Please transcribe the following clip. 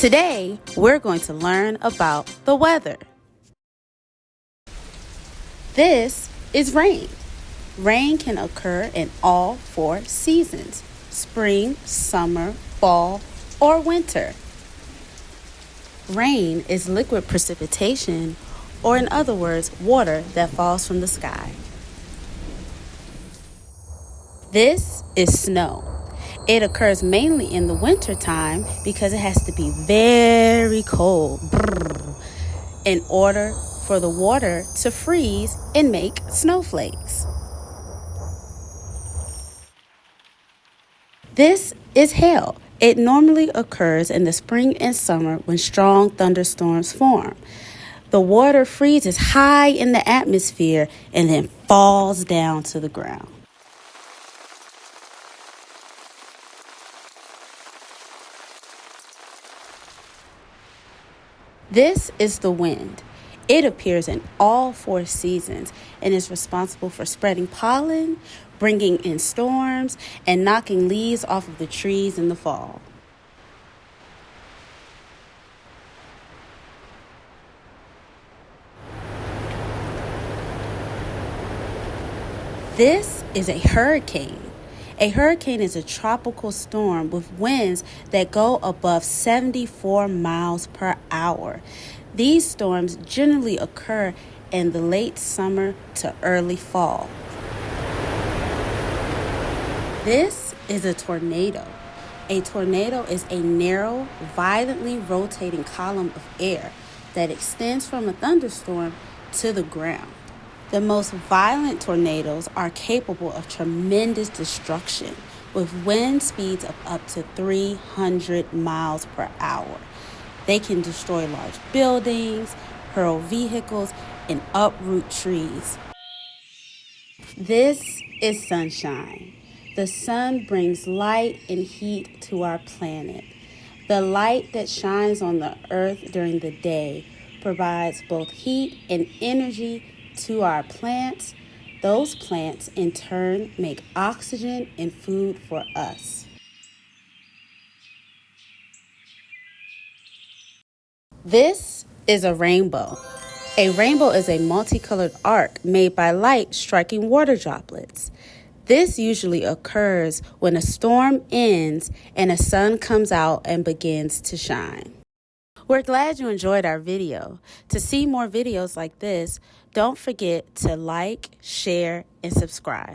Today, we're going to learn about the weather. This is rain. Rain can occur in all 4 seasons: spring, summer, fall, or winter. Rain is liquid precipitation, or in other words, water that falls from the sky. This is snow. It occurs mainly in the winter time because it has to be very cold in order for the water to freeze and make snowflakes. This is hail. It normally occurs in the spring and summer when strong thunderstorms form. The water freezes high in the atmosphere and then falls down to the ground. This is the wind. It appears in all 4 seasons and is responsible for spreading pollen, bringing in storms, and knocking leaves off of the trees in the fall. This is a hurricane. A hurricane is a tropical storm with winds that go above 74 miles per hour. These storms generally occur in the late summer to early fall. This is a tornado. A tornado is a narrow, violently rotating column of air that extends from a thunderstorm to the ground. The most violent tornadoes are capable of tremendous destruction with wind speeds of up to 300 miles per hour. They can destroy large buildings, hurl vehicles, and uproot trees. This is sunshine. The sun brings light and heat to our planet. The light that shines on the earth during the day provides both heat and energy to our plants. Those plants in turn make oxygen and food for us. This is a rainbow. A rainbow is a multicolored arc made by light striking water droplets. This usually occurs when a storm ends and the sun comes out and begins to shine. We're glad you enjoyed our video. To see more videos like this, don't forget to like, share, and subscribe.